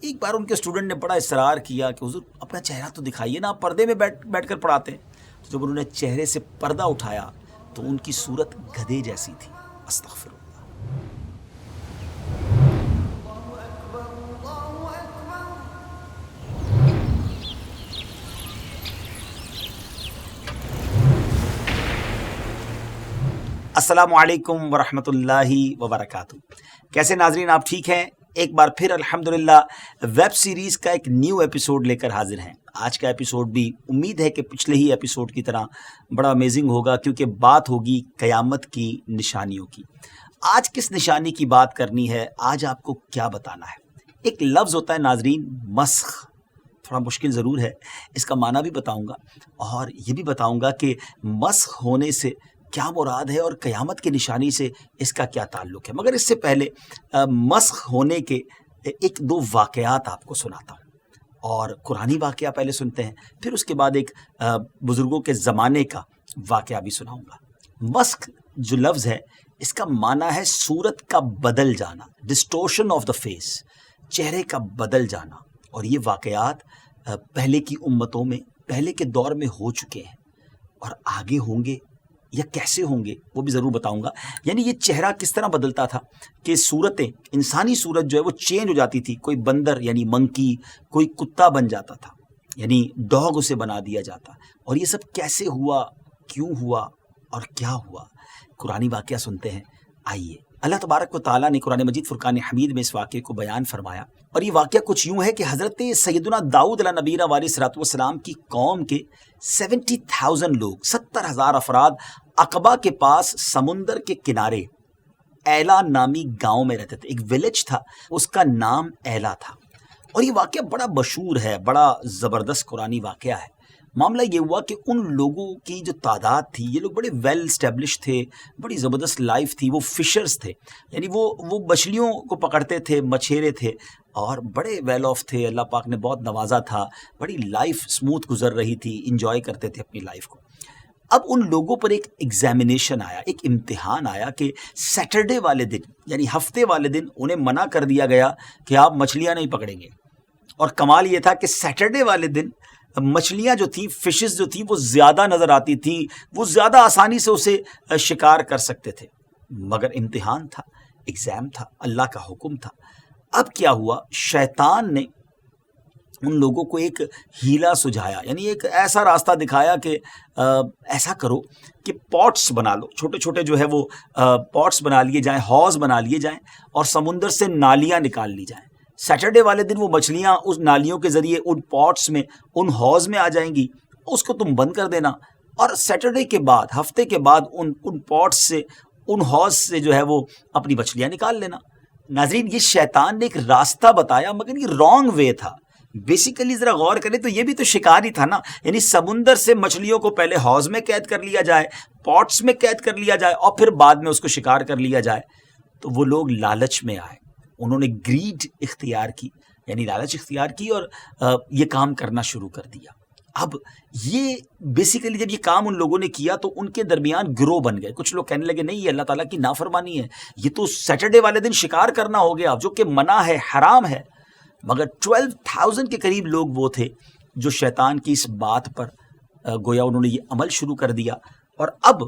ایک بار ان کے اسٹوڈنٹ نے بڑا اصرار کیا کہ حضور اپنا چہرہ تو دکھائیے نا، آپ پردے میں بیٹھ کر پڑھاتے ہیں۔ تو جب انہوں نے چہرے سے پردہ اٹھایا تو ان کی صورت گدھے جیسی تھی۔ استغفر اللہ۔ السلام علیکم ورحمۃ اللہ وبرکاتہ۔ کیسے ناظرین، آپ ٹھیک ہیں؟ ایک بار پھر الحمدللہ ویب سیریز کا ایک نیو ایپیسوڈ لے کر حاضر ہیں۔ آج کا ایپیسوڈ بھی امید ہے کہ پچھلے ہی ایپیسوڈ کی طرح بڑا امیزنگ ہوگا، کیونکہ بات ہوگی قیامت کی نشانیوں کی۔ آج کس نشانی کی بات کرنی ہے، آج آپ کو کیا بتانا ہے؟ ایک لفظ ہوتا ہے ناظرین، مسخ۔ تھوڑا مشکل ضرور ہے، اس کا معنی بھی بتاؤں گا اور یہ بھی بتاؤں گا کہ مسخ ہونے سے کیا مراد ہے اور قیامت کی نشانی سے اس کا کیا تعلق ہے۔ مگر اس سے پہلے مسخ ہونے کے ایک دو واقعات آپ کو سناتا ہوں، اور قرآنی واقعہ پہلے سنتے ہیں، پھر اس کے بعد ایک بزرگوں کے زمانے کا واقعہ بھی سناؤں گا۔ مسخ جو لفظ ہے، اس کا معنی ہے صورت کا بدل جانا، ڈسٹورشن آف دا فیس، چہرے کا بدل جانا۔ اور یہ واقعات پہلے کی امتوں میں، پہلے کے دور میں ہو چکے ہیں، اور آگے ہوں گے یا کیسے ہوں گے وہ بھی ضرور بتاؤں گا۔ یعنی یہ چہرہ کس طرح بدلتا تھا کہ صورتیں، انسانی صورت جو ہے وہ چینج ہو جاتی تھی۔ کوئی بندر یعنی منکی، کوئی کتا بن جاتا تھا، یعنی ڈاگ اسے بنا دیا جاتا۔ اور یہ سب کیسے ہوا، کیوں ہوا اور کیا ہوا؟ قرآنی واقعہ سنتے ہیں، آئیے۔ اللہ تبارک و تعالیٰ نے قرآن مجید فرقان حمید میں اس واقعے کو بیان فرمایا، اور یہ واقعہ کچھ یوں ہے کہ حضرت سیدنا داؤد علیہ نبینا علیہ الصلوۃ والسلام کی قوم کے 70,000 لوگ، 70,000 افراد عقبہ کے پاس سمندر کے کنارے ایلا نامی گاؤں میں رہتے تھے۔ ایک ولیج تھا، اس کا نام ایلا تھا۔ اور یہ واقعہ بڑا مشہور ہے، بڑا زبردست قرآنی واقعہ ہے۔ معاملہ یہ ہوا کہ ان لوگوں کی جو تعداد تھی، یہ لوگ بڑے ویل اسٹیبلش تھے، بڑی زبردست لائف تھی۔ وہ فشرز تھے، یعنی وہ مچھلیوں کو پکڑتے تھے، مچھیرے تھے، اور بڑے ویل آف تھے۔ اللہ پاک نے بہت نوازا تھا، بڑی لائف اسموتھ گزر رہی تھی، انجوائے کرتے تھے اپنی لائف کو۔ اب ان لوگوں پر ایک ایگزامینیشن آیا، ایک امتحان آیا کہ سیٹرڈے والے دن، یعنی ہفتے والے دن، انہیں منع کر دیا گیا کہ آپ مچھلیاں نہیں پکڑیں گے۔ اور کمال یہ تھا کہ سیٹرڈے والے دن مچھلیاں جو تھیں، فشز جو تھیں، وہ زیادہ نظر آتی تھیں، وہ زیادہ آسانی سے اسے شکار کر سکتے تھے۔ مگر امتحان تھا، ایگزام تھا، اللہ کا حکم تھا۔ اب کیا ہوا؟ شیطان نے ان لوگوں کو ایک ہیلا سجھایا، یعنی ایک ایسا راستہ دکھایا کہ ایسا کرو کہ پاٹس بنا لو، چھوٹے چھوٹے جو ہے وہ پاٹس بنا لیے جائیں، حوض بنا لیے جائیں، اور سمندر سے نالیاں نکال لی جائیں۔ سیٹرڈے والے دن وہ مچھلیاں اس نالیوں کے ذریعے ان پاٹس میں، ان حوض میں آ جائیں گی، اس کو تم بند کر دینا، اور سیٹرڈے کے بعد، ہفتے کے بعد ان پاٹس سے، ان حوض سے جو ہے وہ اپنی مچھلیاں نکال لینا۔ ناظرین، یہ شیطان نے ایک راستہ بتایا، مگر یہ رانگ وے تھا۔ بیسیکلی ذرا غور کریں تو یہ بھی تو شکار ہی تھا نا، یعنی سمندر سے مچھلیوں کو پہلے حوض میں قید کر لیا جائے، پاٹس میں قید کر لیا جائے، اور پھر بعد میں اس کو شکار کر لیا جائے۔ تو وہ لوگ لالچ میں آئے، انہوں نے گریڈ اختیار کی، یعنی لالچ اختیار کی، اور یہ کام کرنا شروع کر دیا۔ اب یہ بیسیکلی جب یہ کام ان لوگوں نے کیا تو ان کے درمیان گروہ بن گئے۔ کچھ لوگ کہنے لگے نہیں، یہ اللہ تعالیٰ کی نافرمانی ہے، یہ تو سیٹرڈے والے دن شکار کرنا ہو گیا، جو کہ منع ہے، حرام ہے۔ مگر 12,000 کے قریب لوگ وہ تھے جو شیطان کی اس بات پر گویا انہوں نے یہ عمل شروع کر دیا۔ اور اب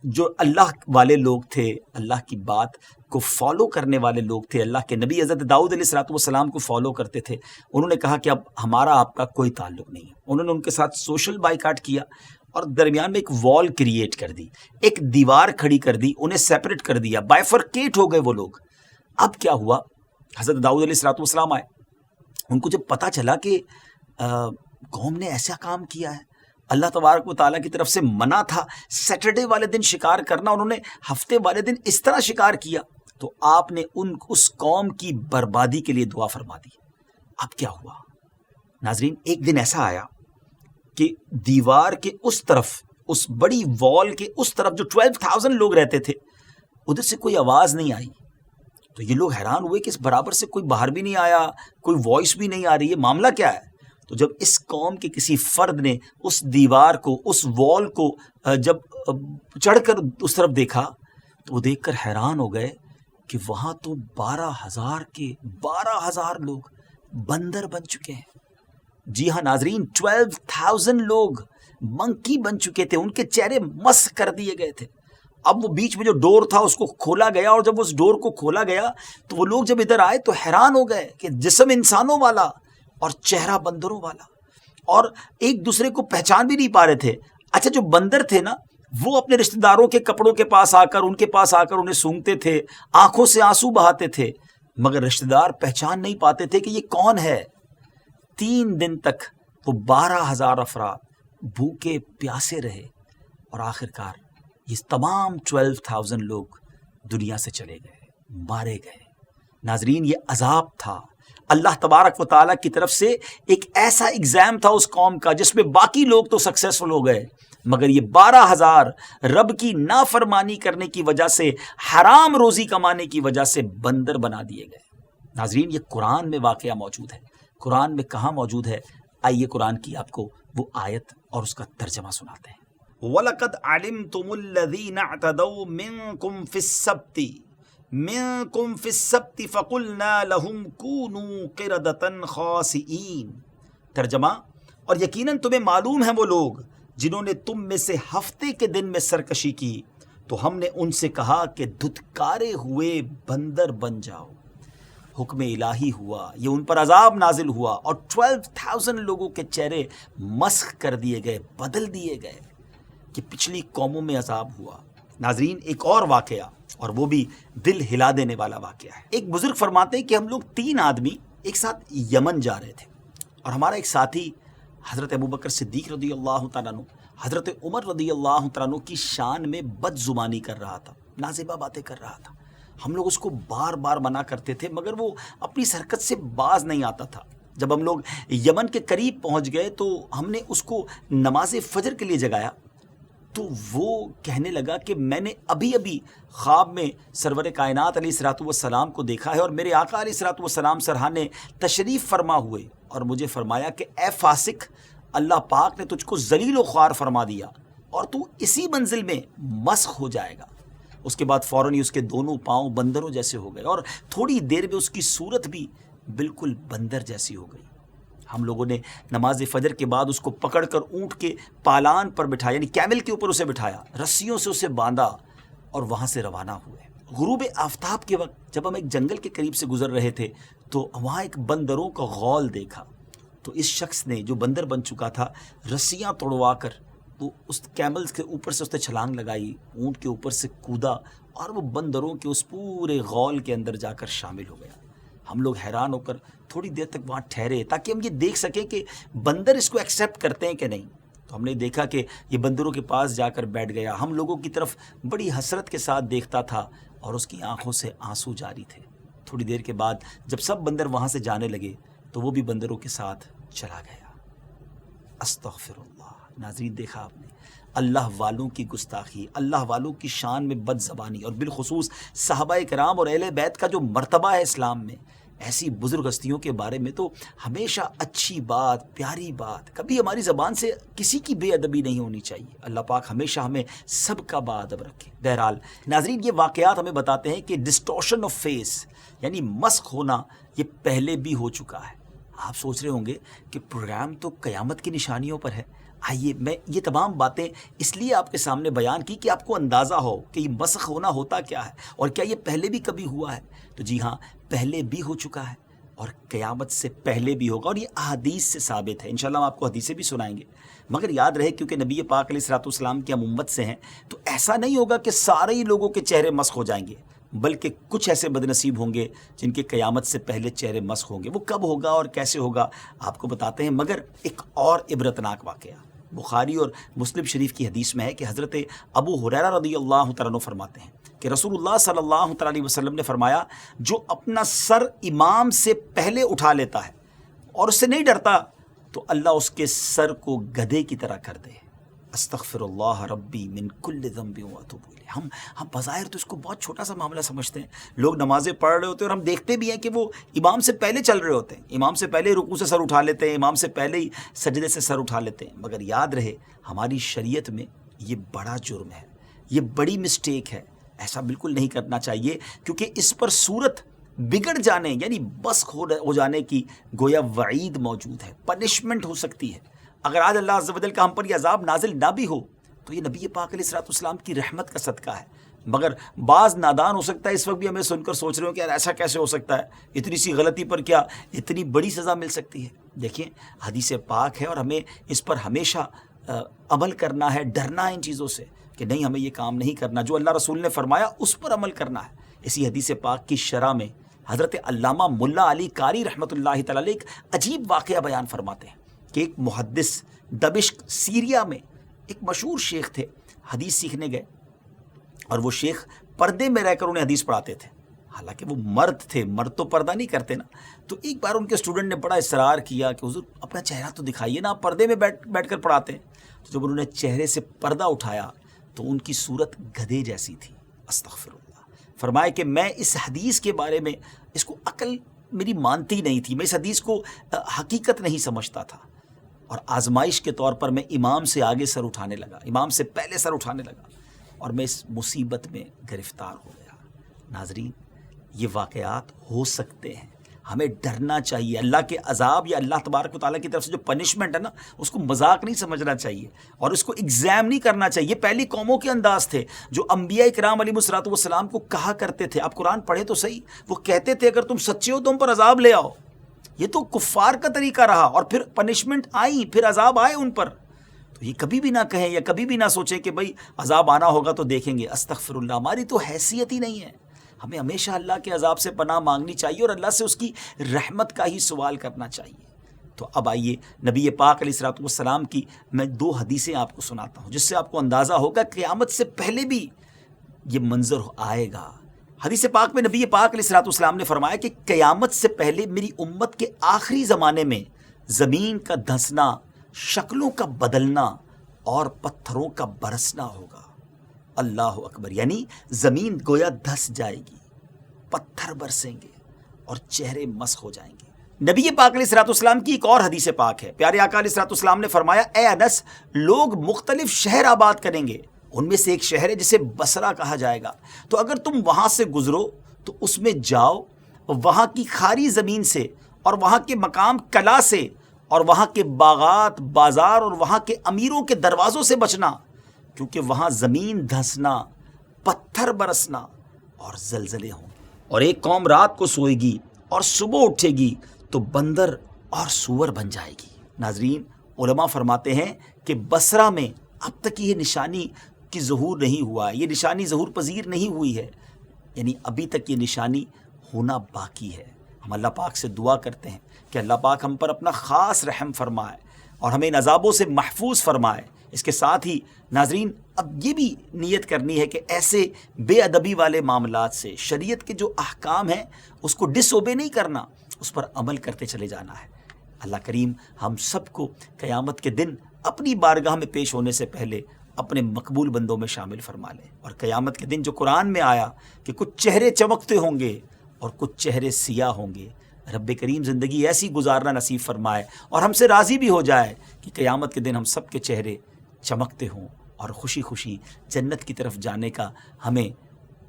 جو اللہ والے لوگ تھے، اللہ کی بات کو فالو کرنے والے لوگ تھے، اللہ کے نبی حضرت داؤد علیہ الصلوۃ والسلام کو فالو کرتے تھے، انہوں نے کہا کہ اب ہمارا آپ کا کوئی تعلق نہیں ہے۔ انہوں نے ان کے ساتھ سوشل بائیکاٹ کیا، اور درمیان میں ایک وال کریٹ کر دی، ایک دیوار کھڑی کر دی، انہیں سیپریٹ کر دیا، بائیفرکیٹ ہو گئے وہ لوگ۔ اب کیا ہوا؟ حضرت داؤد علیہ الصلوۃ والسلام آئے، ان کو جب پتہ چلا کہ قوم نے ایسا کام کیا ہے، اللہ تبارک و تعالیٰ کی طرف سے منع تھا سیٹرڈے والے دن شکار کرنا، انہوں نے ہفتے والے دن اس طرح شکار کیا، تو آپ نے اس قوم کی بربادی کے لیے دعا فرما دی۔ اب کیا ہوا ناظرین؟ ایک دن ایسا آیا کہ دیوار کے اس طرف، اس بڑی وال کے اس طرف جو 12,000 لوگ رہتے تھے، ادھر سے کوئی آواز نہیں آئی۔ تو یہ لوگ حیران ہوئے کہ اس برابر سے کوئی باہر بھی نہیں آیا، کوئی وائس بھی نہیں آ رہی ہے، معاملہ کیا ہے؟ تو جب اس قوم کے کسی فرد نے اس دیوار کو، اس وال کو جب چڑھ کر اس طرف دیکھا، تو وہ دیکھ کر حیران ہو گئے کہ وہاں تو 12,000 لوگ بندر بن چکے ہیں. جی ہاں ناظرین، 12,000 لوگ منکی بن چکے تھے، ان کے چہرے مسخ کر دیے گئے تھے. اب وہ بیچ میں جو ڈور تھا اس کو کھولا گیا، اور جب اس ڈور کو کھولا گیا تو وہ لوگ جب ادھر آئے تو حیران ہو گئے کہ جسم انسانوں والا اور چہرہ بندروں والا، اور ایک دوسرے کو پہچان بھی نہیں پا رہے تھے. اچھا، جو بندر تھے نا وہ اپنے رشتہ داروں کے کپڑوں کے پاس آ کر، ان کے پاس آ کر انہیں سونگھتے تھے، آنکھوں سے آنسو بہاتے تھے، مگر رشتہ دار پہچان نہیں پاتے تھے کہ یہ کون ہے. 3 دن تک وہ 12,000 افراد بھوکے پیاسے رہے، اور آخرکار یہ تمام 12,000 لوگ دنیا سے چلے گئے، مارے گئے. ناظرین، یہ عذاب تھا اللہ تبارک و تعالیٰ کی طرف سے، ایک ایسا ایگزام تھا اس قوم کا جس میں باقی لوگ تو سکسیسفل ہو گئے، مگر یہ 12,000 رب کی نافرمانی کرنے کی وجہ سے، حرام روزی کمانے کی وجہ سے بندر بنا دیے گئے. ناظرین، یہ قرآن میں واقعہ موجود ہے. قرآن میں کہاں موجود ہے؟ آئیے قرآن کی آپ کو وہ آیت اور اس کا ترجمہ سناتے ہیں. وَلَقَدْ عَلِمْتُمُ الَّذِينَ اعْتَدَوْا مِنْكُمْ فِي السَّبْتِ فَقُلْنَا لَهُمْ كُونُوا قِرَدَةً خَاسِئِينَ. ترجمہ: اور یقیناً تمہیں معلوم ہیں وہ لوگ جنہوں نے تم میں سے ہفتے کے دن میں سرکشی کی، تو ہم نے ان سے کہا کہ دھتکارے ہوئے بندر بن جاؤ. حکم الہی ہوا، یہ ان پر عذاب نازل ہوا، اور 12,000 لوگوں کے چہرے مسخ کر دیے گئے، بدل دیے گئے کہ پچھلی قوموں میں عذاب ہوا. ناظرین، ایک اور واقعہ، اور وہ بھی دل ہلا دینے والا واقعہ ہے. ایک بزرگ فرماتے ہیں کہ ہم لوگ 3 آدمی ایک ساتھ یمن جا رہے تھے، اور ہمارا ایک ساتھی حضرت ابوبکر صدیق رضی اللہ تعالیٰ عنہ، حضرت عمر رضی اللہ تعالیٰ عنہ کی شان میں بد زبانی کر رہا تھا، نازیبہ باتیں کر رہا تھا. ہم لوگ اس کو بار بار منع کرتے تھے، مگر وہ اپنی اس حرکت سے باز نہیں آتا تھا. جب ہم لوگ یمن کے قریب پہنچ گئے تو ہم نے اس کو نماز فجر کے لیے جگایا، تو وہ کہنے لگا کہ میں نے ابھی ابھی خواب میں سرور کائنات علیہ الصلوۃ والسلام کو دیکھا ہے، اور میرے آقا علیہ الصلوۃ والسلام سرحانے تشریف فرما ہوئے، اور مجھے فرمایا کہ اے فاسق، اللہ پاک نے تجھ کو ذلیل و خوار فرما دیا، اور تو اسی منزل میں مسخ ہو جائے گا. اس کے بعد فوراً ہی اس کے دونوں پاؤں بندروں جیسے ہو گئے، اور تھوڑی دیر میں اس کی صورت بھی بالکل بندر جیسی ہو گئی. ہم لوگوں نے نماز فجر کے بعد اس کو پکڑ کر اونٹ کے پالان پر بٹھایا، یعنی کیمل کے اوپر اسے بٹھایا، رسیوں سے اسے باندھا، اور وہاں سے روانہ ہوئے. غروب آفتاب کے وقت جب ہم ایک جنگل کے قریب سے گزر رہے تھے تو وہاں ایک بندروں کا غول دیکھا. تو اس شخص نے، جو بندر بن چکا تھا، رسیاں توڑوا کر تو اس کیمل کے اوپر سے اس نے چھلانگ لگائی، اونٹ کے اوپر سے کودا، اور وہ بندروں کے اس پورے غول کے اندر جا کر شامل ہو گیا. ہم لوگ حیران ہو کر تھوڑی دیر تک وہاں ٹھہرے تاکہ ہم یہ دیکھ سکیں کہ بندر اس کو ایکسیپٹ کرتے ہیں کہ نہیں. تو ہم نے دیکھا کہ یہ بندروں کے پاس جا کر بیٹھ گیا، ہم لوگوں کی طرف بڑی حسرت کے ساتھ دیکھتا تھا، اور اس کی آنکھوں سے آنسو جاری تھے. تھوڑی دیر کے بعد جب سب بندر وہاں سے جانے لگے تو وہ بھی بندروں کے ساتھ چلا گیا. استغفر اللہ. ناظرین، دیکھا آپ نے اللہ والوں کی گستاخی، اللہ والوں کی شان میں بد زبانی، اور بالخصوص صحابہ کرام اور اہل بیت کا جو مرتبہ ہے اسلام میں. ایسی بزرگ ہستیوں کے بارے میں تو ہمیشہ اچھی بات، پیاری بات، کبھی ہماری زبان سے کسی کی بے ادبی نہیں ہونی چاہیے. اللہ پاک ہمیشہ ہمیں سب کا با ادب رکھے. بہرحال ناظرین، یہ واقعات ہمیں بتاتے ہیں کہ ڈسٹورشن آف فیس، یعنی مسخ ہونا، یہ پہلے بھی ہو چکا ہے. آپ سوچ رہے ہوں گے کہ پروگرام تو قیامت کی نشانیوں پر ہے. آئیے میں یہ تمام باتیں اس لیے آپ کے سامنے بیان کی کہ آپ کو اندازہ ہو کہ یہ مسخ ہونا ہوتا کیا ہے، اور کیا یہ پہلے بھی کبھی ہوا ہے. تو جی ہاں، پہلے بھی ہو چکا ہے، اور قیامت سے پہلے بھی ہوگا، اور یہ احادیث سے ثابت ہے. انشاءاللہ ہم آپ کو حدیثیں بھی سنائیں گے. مگر یاد رہے، کیونکہ نبی پاک علیہ الصلوۃ والسلام کی ہم امت سے ہیں، تو ایسا نہیں ہوگا کہ سارے ہی لوگوں کے چہرے مسخ ہو جائیں گے، بلکہ کچھ ایسے بد نصیب ہوں گے جن کے قیامت سے پہلے چہرے مسخ ہوں گے. وہ کب ہوگا اور کیسے ہوگا آپ کو بتاتے ہیں. مگر ایک اور عبرتناک واقعہ بخاری اور مسلم شریف کی حدیث میں ہے کہ حضرت ابو ہریرہ رضی اللہ تعالیٰ عنہ فرماتے ہیں کہ رسول اللہ صلی اللہ تعالیٰ علیہ وسلم نے فرمایا، جو اپنا سر امام سے پہلے اٹھا لیتا ہے اور اس سے نہیں ڈرتا، تو اللہ اس کے سر کو گدھے کی طرح کر دے. استغفر اللہ ربی من کل ذنب واتوب الیہ. ہم بظاہر تو اس کو بہت چھوٹا سا معاملہ سمجھتے ہیں. لوگ نمازیں پڑھ رہے ہوتے ہیں اور ہم دیکھتے بھی ہیں کہ وہ امام سے پہلے چل رہے ہوتے ہیں، امام سے پہلے رکوع سے سر اٹھا لیتے ہیں، امام سے پہلے ہی سجدے سے سر اٹھا لیتے ہیں. مگر یاد رہے، ہماری شریعت میں یہ بڑا جرم ہے، یہ بڑی مسٹیک ہے. ایسا بالکل نہیں کرنا چاہیے، کیونکہ اس پر صورت بگڑ جانے یعنی بس ہو جانے کی گویا وعید موجود ہے، پنشمنٹ ہو سکتی ہے۔ اگر آج اللہ عز و جل کا ہم پر یہ عذاب نازل نہ بھی ہو تو یہ نبی پاک علیہ الصلوۃ والسلام کی رحمت کا صدقہ ہے۔ مگر بعض نادان ہو سکتا ہے اس وقت بھی ہمیں سن کر سوچ رہے ہو کہ یار ایسا کیسے ہو سکتا ہے، اتنی سی غلطی پر کیا اتنی بڑی سزا مل سکتی ہے۔ دیکھیں حدیث پاک ہے اور ہمیں اس پر ہمیشہ عمل کرنا ہے، ڈرنا ہے ان چیزوں سے کہ نہیں ہمیں یہ کام نہیں کرنا، جو اللہ رسول نے فرمایا اس پر عمل کرنا ہے۔ اسی حدیث پاک کی شرح میں حضرت علامہ ملا علی قاری رحمۃ اللہ تعالی علیہ ایک عجیب واقعہ بیان فرماتے ہیں کہ ایک محدث دمشق سیریا میں ایک مشہور شیخ تھے، حدیث سیکھنے گئے اور وہ شیخ پردے میں رہ کر انہیں حدیث پڑھاتے تھے، حالانکہ وہ مرد تھے، مرد تو پردہ نہیں کرتے نا۔ تو ایک بار ان کے اسٹوڈنٹ نے بڑا اصرار کیا کہ حضور اپنا چہرہ تو دکھائیے نا، آپ پردے میں بیٹھ کر پڑھاتے ہیں۔ تو جب انہوں نے چہرے سے پردہ اٹھایا تو ان کی صورت گدھے جیسی تھی۔ استغفر اللہ۔ فرمایا کہ میں اس حدیث کے بارے میں اس کو عقل میری مانتی نہیں تھی، میں اس حدیث کو حقیقت نہیں سمجھتا تھا، اور آزمائش کے طور پر میں امام سے آگے سر اٹھانے لگا، امام سے پہلے سر اٹھانے لگا، اور میں اس مصیبت میں گرفتار ہو گیا۔ ناظرین یہ واقعات ہو سکتے ہیں، ہمیں ڈرنا چاہیے۔ اللہ کے عذاب یا اللہ تبارک و تعالیٰ کی طرف سے جو پنشمنٹ ہے نا، اس کو مذاق نہیں سمجھنا چاہیے اور اس کو ایگزام نہیں کرنا چاہیے۔ یہ پہلی قوموں کے انداز تھے جو انبیاء کرام علیہ الصلوۃ والسلام کو کہا کرتے تھے۔ آپ قرآن پڑھیں تو صحیح، وہ کہتے تھے اگر تم سچے ہو تو ہم پر عذاب لے آؤ۔ یہ تو کفار کا طریقہ رہا، اور پھر پنشمنٹ آئی، پھر عذاب آئے ان پر۔ تو یہ کبھی بھی نہ کہیں یا کبھی بھی نہ سوچیں کہ بھئی عذاب آنا ہوگا تو دیکھیں گے۔ استغفر اللہ، ہماری تو حیثیت ہی نہیں ہے۔ ہمیں ہمیشہ اللہ کے عذاب سے پناہ مانگنی چاہیے اور اللہ سے اس کی رحمت کا ہی سوال کرنا چاہیے۔ تو اب آئیے نبی پاک علیہ الصلوۃ والسلام کی میں 2 حدیثیں آپ کو سناتا ہوں، جس سے آپ کو اندازہ ہوگا قیامت سے پہلے بھی یہ منظر آئے گا۔ حدیث پاک میں نبی پاک علیہ الصلوۃ والسلام نے فرمایا کہ قیامت سے پہلے میری امت کے آخری زمانے میں زمین کا دھنسنا، شکلوں کا بدلنا اور پتھروں کا برسنا ہوگا۔ اللہ اکبر، یعنی زمین گویا دھس جائے گی، پتھر برسیں گے اور چہرے مسخ ہو جائیں گے۔ نبی پاک علیہ الصلوۃ والسلام کی ایک اور حدیث پاک ہے، پیارے آقا علیہ الصلوۃ والسلام نے فرمایا اے انس، لوگ مختلف شہر آباد کریں گے، ان میں سے ایک شہر ہے جسے بصرہ کہا جائے گا، تو اگر تم وہاں سے گزرو تو اس میں جاؤ، وہاں کی کھاری زمین سے اور وہاں کے مقام کلا سے اور وہاں کے باغات، بازار اور وہاں کے امیروں کے دروازوں سے بچنا، کیونکہ وہاں زمین دھنسنا، پتھر برسنا اور زلزلے ہوں گے۔ اور ایک قوم رات کو سوئے گی اور صبح اٹھے گی تو بندر اور سور بن جائے گی۔ ناظرین علماء فرماتے ہیں کہ بصرہ میں اب تک یہ نشانی کی ظہور نہیں ہوا ہے، یہ نشانی ظہور پذیر نہیں ہوئی ہے، یعنی ابھی تک یہ نشانی ہونا باقی ہے۔ ہم اللہ پاک سے دعا کرتے ہیں کہ اللہ پاک ہم پر اپنا خاص رحم فرمائے اور ہمیں ان عذابوں سے محفوظ فرمائے۔ اس کے ساتھ ہی ناظرین اب یہ بھی نیت کرنی ہے کہ ایسے بے ادبی والے معاملات سے شریعت کے جو احکام ہیں اس کو ڈس اوبے نہیں کرنا، اس پر عمل کرتے چلے جانا ہے۔ اللہ کریم ہم سب کو قیامت کے دن اپنی بارگاہ میں پیش ہونے سے پہلے اپنے مقبول بندوں میں شامل فرما لے۔ اور قیامت کے دن جو قرآن میں آیا کہ کچھ چہرے چمکتے ہوں گے اور کچھ چہرے سیاہ ہوں گے، رب کریم زندگی ایسی گزارنا نصیب فرمائے اور ہم سے راضی بھی ہو جائے کہ قیامت کے دن ہم سب کے چہرے چمکتے ہوں اور خوشی خوشی جنت کی طرف جانے کا ہمیں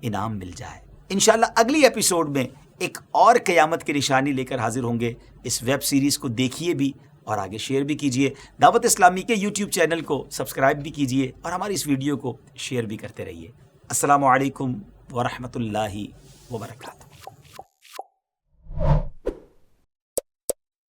انعام مل جائے۔ انشاءاللہ اگلی ایپیسوڈ میں ایک اور قیامت کی نشانی لے کر حاضر ہوں گے۔ اس ویب سیریز کو دیکھیے بھی اور آگے شیئر بھی کیجیے۔ دعوت اسلامی کے یوٹیوب چینل کو سبسکرائب بھی کیجیے اور ہماری اس ویڈیو کو شیئر بھی کرتے رہیے۔ السلام علیکم ورحمۃ اللہ وبرکاتہ۔